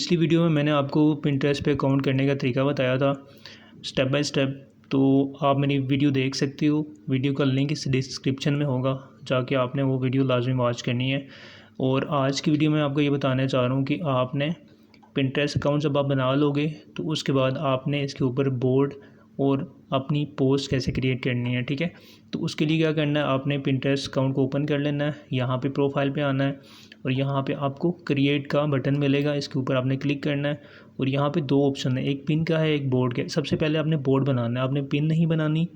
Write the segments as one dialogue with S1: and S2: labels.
S1: पिछली वीडियो में मैंने आपको पिंटरेस्ट पे अकाउंट करने का तरीका बताया था स्टेप बाय स्टेप। तो आप मेरी वीडियो देख सकते हो, वीडियो का लिंक इस डिस्क्रिप्शन में होगा, जाके आपने वो वीडियो लाजमी वॉच करनी है। और आज की वीडियो में आपको ये बताने चाह रहा हूँ कि आपने पिंटरेस्ट अकाउंट जब आप बना लोगे तो उसके बाद आपने इसके ऊपर बोर्ड और अपनी पोस्ट कैसे क्रिएट करनी है। ठीक है, तो उसके लिए क्या करना है, आपने पिंटरेस्ट अकाउंट को ओपन कर लेना है। यहाँ पे प्रोफाइल पे आना है और यहाँ पे आपको क्रिएट का बटन मिलेगा, इसके ऊपर आपने क्लिक करना है। और यहाँ पे दो ऑप्शन है, एक पिन का है, एक बोर्ड का। सबसे पहले आपने बोर्ड बनाना है, आपने पिन नहीं बनानी,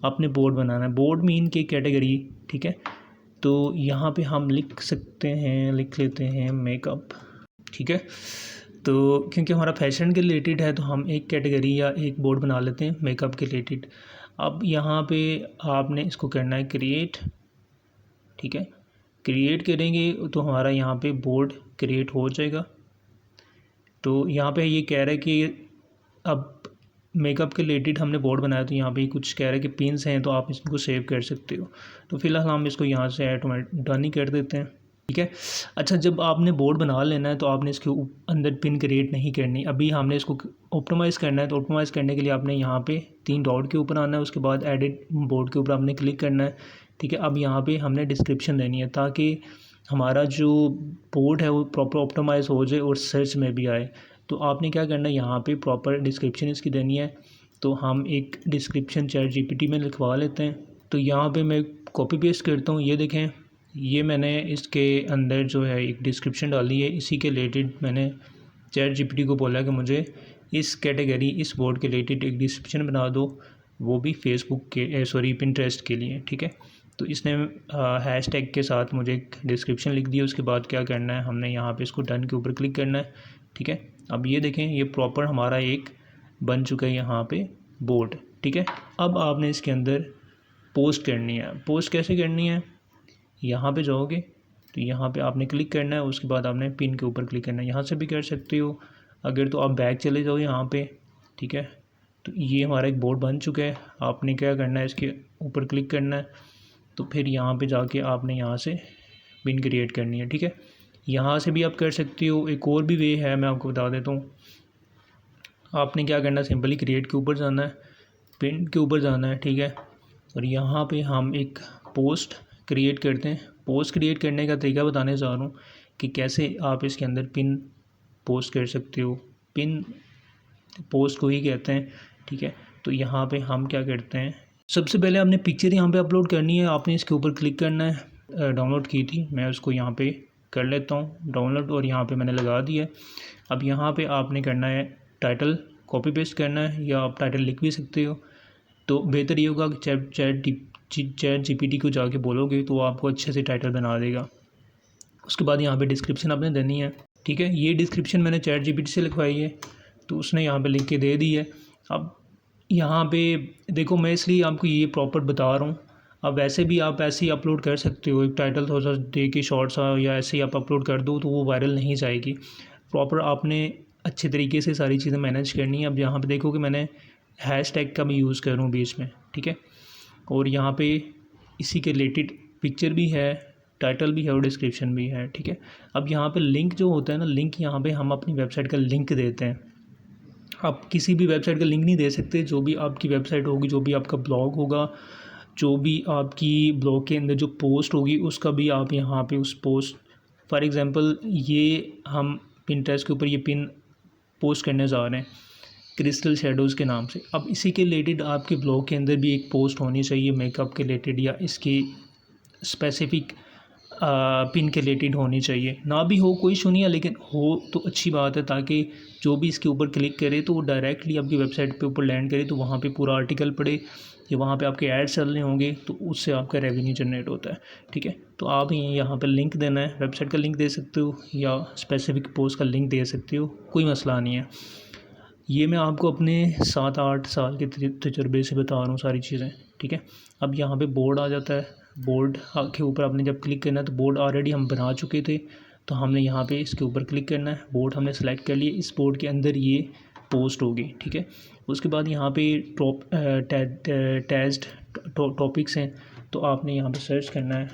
S1: आपने बोर्ड बनाना है। बोर्ड मीन की कैटेगरी, ठीक है। तो यहाँ पे हम लिख सकते हैं, लिख लेते हैं मेकअप, ठीक है। तो क्योंकि हमारा फैशन के रिलेटेड है तो हम एक कैटेगरी या एक बोर्ड बना लेते हैं मेकअप के रिलेटेड। अब यहाँ पे आपने इसको करना है क्रिएट, ठीक है। क्रिएट करेंगे तो हमारा यहाँ पे बोर्ड क्रिएट हो जाएगा। तो यहाँ पे ये कह रहा है कि अब मेकअप के रिलेटेड हमने बोर्ड बनाया, तो यहाँ पे कुछ कह रहा है कि पिन्स हैं तो आप इसको सेव कर सकते हो। तो फिलहाल हम इसको यहाँ से ऑटोमेटिक डन ही कर देते हैं, ठीक है। अच्छा, जब आपने बोर्ड बना लेना है तो आपने इसके अंदर पिन क्रिएट नहीं करनी। अभी हमने इसको ऑप्टिमाइज़ करना है, तो ऑप्टिमाइज़ करने के लिए आपने यहाँ पे 3 डॉट के ऊपर आना है, उसके बाद एडिट बोर्ड के ऊपर आपने क्लिक करना है, ठीक है। अब यहाँ पे हमने डिस्क्रिप्शन देनी है ताकि हमारा जो बोर्ड है वो प्रॉपर ऑप्टिमाइज़ हो जाए और सर्च में भी आए। तो आपने क्या करना है, यहाँ पे प्रॉपर डिस्क्रिप्शन इसकी देनी है। तो हम एक डिस्क्रिप्शन चैट जीपीटी में लिखवा लेते हैं। तो यहाँ पे मैं कॉपी पेस्ट करता हूँ, ये देखें, ये मैंने इसके अंदर जो है एक डिस्क्रिप्शन डाली है। इसी के रिलेटेड मैंने चैट जीपीटी को बोला कि मुझे इस कैटेगरी, इस बोर्ड के रिलेटेड एक डिस्क्रिप्शन बना दो, वो भी फेसबुक के पिंटरेस्ट के लिए, ठीक है। तो इसने हैशटैग के साथ मुझे एक डिस्क्रिप्शन लिख दिया। उसके बाद क्या करना है, हमने यहाँ पे इसको डन के ऊपर क्लिक करना है, ठीक है। अब ये देखें, ये प्रॉपर हमारा एक बन चुका है यहाँ पे बोर्ड, ठीक है। अब आपने इसके अंदर पोस्ट करनी है। पोस्ट कैसे करनी है, यहाँ पे जाओगे तो यहाँ पे आपने क्लिक करना है, उसके बाद आपने पिन के ऊपर क्लिक करना है। यहाँ से भी कर सकते हो अगर, तो आप बैक चले जाओ यहाँ पे, ठीक है। तो ये हमारा एक बोर्ड बन चुका है। आपने क्या करना है, इसके ऊपर क्लिक करना है, तो फिर यहाँ पे जाके आपने यहाँ से पिन क्रिएट करनी है, ठीक है। यहाँ से भी आप कर सकते हो। एक और भी वे है, मैं आपको बता देता हूँ। आपने क्या करना है, सिंपली क्रिएट के ऊपर जाना है, पिन के ऊपर जाना है, ठीक है। और यहाँ पे हम एक पोस्ट क्रिएट करते हैं। पोस्ट क्रिएट करने का तरीका बताने जा रहा हूँ कि कैसे आप इसके अंदर पिन पोस्ट कर सकते हो। पिन पोस्ट को ही कहते हैं, ठीक है। तो यहाँ पे हम क्या करते हैं, सबसे पहले आपने पिक्चर यहाँ पे अपलोड करनी है। आपने इसके ऊपर क्लिक करना है, डाउनलोड की थी, मैं उसको यहाँ पे कर लेता हूँ डाउनलोड, और यहाँ पे मैंने लगा दिया। अब यहाँ पे आपने करना है टाइटल कॉपी पेस्ट करना है, या आप टाइटल लिख भी सकते हो। तो बेहतर ये होगा कि चैट जीपीटी को जाके बोलोगे तो वो आपको अच्छे से टाइटल बना देगा। उसके बाद यहाँ पे डिस्क्रिप्शन आपने देनी है, ठीक है। ये डिस्क्रिप्शन मैंने चैट जीपीटी से लिखवाई है, तो उसने यहाँ पे लिख के दे दी है। अब यहाँ पे देखो, मैं इसलिए आपको ये प्रॉपर बता रहा हूँ। अब वैसे भी आप ऐसे ही अपलोड कर सकते हो, एक टाइटल थोड़ा सा दे के शॉर्ट्स या ऐसे ही आप अपलोड कर दो तो वो वायरल नहीं जाएगी। प्रॉपर आपने अच्छे तरीके से सारी चीज़ें मैनेज करनी है। अब यहाँ पे देखो कि मैंने हैशटैग का भी यूज़ कर रहा हूँ बीच में, ठीक है। और यहाँ पे इसी के रिलेटेड पिक्चर भी है, टाइटल भी है और डिस्क्रिप्शन भी है, ठीक है। अब यहाँ पे लिंक जो होता है ना, लिंक यहाँ पे हम अपनी वेबसाइट का लिंक देते हैं। आप किसी भी वेबसाइट का लिंक नहीं दे सकते, जो भी आपकी वेबसाइट होगी, जो भी आपका ब्लॉग होगा, जो भी आपकी ब्लॉग के अंदर जो पोस्ट होगी, उसका भी आप यहाँ पे उस पोस्ट, फॉर एग्ज़ाम्पल ये हम पिंटरेस्ट के ऊपर ये पिन पोस्ट करने जा रहे हैं क्रिस्टल शेडोज़ के नाम से। अब इसी के रिलेटेड आपके ब्लॉग के अंदर भी एक पोस्ट होनी चाहिए मेकअप के रिलेटेड, या इसकी स्पेसिफ़िक पिन के रिलेटेड होनी चाहिए। ना भी हो कोई सुनिए, लेकिन हो तो अच्छी बात है, ताकि जो भी इसके ऊपर क्लिक करे तो वो डायरेक्टली आपकी वेबसाइट पे ऊपर लैंड करे, तो वहाँ पे पूरा आर्टिकल पढ़े, या वहाँ पे आपके ऐड चल रहे होंगे तो उससे आपका रेवेन्यू जनरेट होता है, ठीक है। तो आप यहाँ पे लिंक देना है, वेबसाइट का लिंक दे सकते हो या स्पेसिफिक पोस्ट का लिंक दे सकते हो, कोई मसला नहीं है। ये मैं आपको अपने 7-8 साल के तजुर्बे से बता रहा हूँ सारी चीज़ें, ठीक है। अब यहाँ पे बोर्ड आ जाता है। बोर्ड के ऊपर आपने जब क्लिक करना है, तो बोर्ड ऑलरेडी हम बना चुके थे, तो हमने यहाँ पे इसके ऊपर क्लिक करना है। बोर्ड हमने सेलेक्ट कर लिया, इस बोर्ड के अंदर ये पोस्ट होगी, ठीक है। उसके बाद यहाँ पे टेस्ट टॉपिक्स हैं, तो आपने यहाँ पे सर्च करना है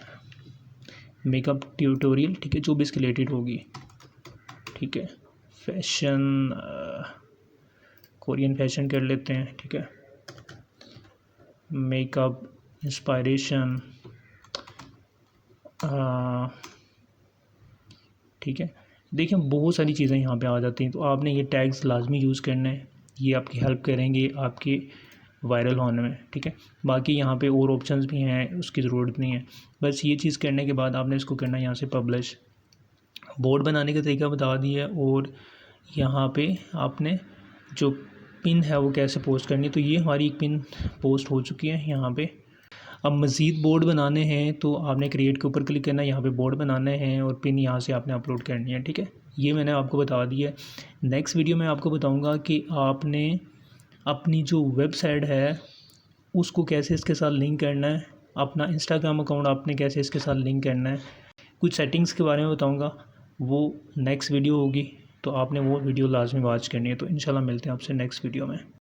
S1: मेकअप ट्यूटोरियल, ठीक है, जो भी इसके रिलेटेड होगी, ठीक है। फैशन, कोरियन फैशन कर लेते हैं, ठीक है। मेकअप, इंस्पायरेशन, ठीक है। देखिए बहुत सारी चीज़ें यहाँ पे आ जाती हैं, तो आपने ये टैग्स लाजमी यूज़ करना है, ये आपकी हेल्प करेंगे आपके वायरल होने में, ठीक है। बाकी यहाँ पे और ऑप्शंस भी हैं, उसकी ज़रूरत नहीं है। बस ये चीज़ करने के बाद आपने इसको करना है यहाँ से पब्लिश। बोर्ड बनाने का तरीका बता दिया, और यहाँ पे आपने जो पिन है वो कैसे पोस्ट करनी है। तो ये हमारी एक पिन पोस्ट हो चुकी है यहाँ पे। अब मज़ीद बोर्ड बनाने हैं तो आपने क्रिएट के ऊपर क्लिक करना है, यहाँ पे बोर्ड बनाने हैं और पिन यहाँ से आपने अपलोड करनी है, ठीक है। ये मैंने आपको बता दिया है। नेक्स्ट वीडियो में आपको बताऊँगा कि आपने अपनी जो वेबसाइट है उसको कैसे इसके साथ लिंक करना है, अपना इंस्टाग्राम अकाउंट आपने कैसे इसके साथ लिंक करना है। कुछ सेटिंग्स के बारे में बताऊँगा, वो नेक्स्ट वीडियो होगी, तो आपने वो वीडियो लाजमी वॉच करनी है। तो इंशाल्लाह मिलते हैं आपसे नेक्स्ट वीडियो में।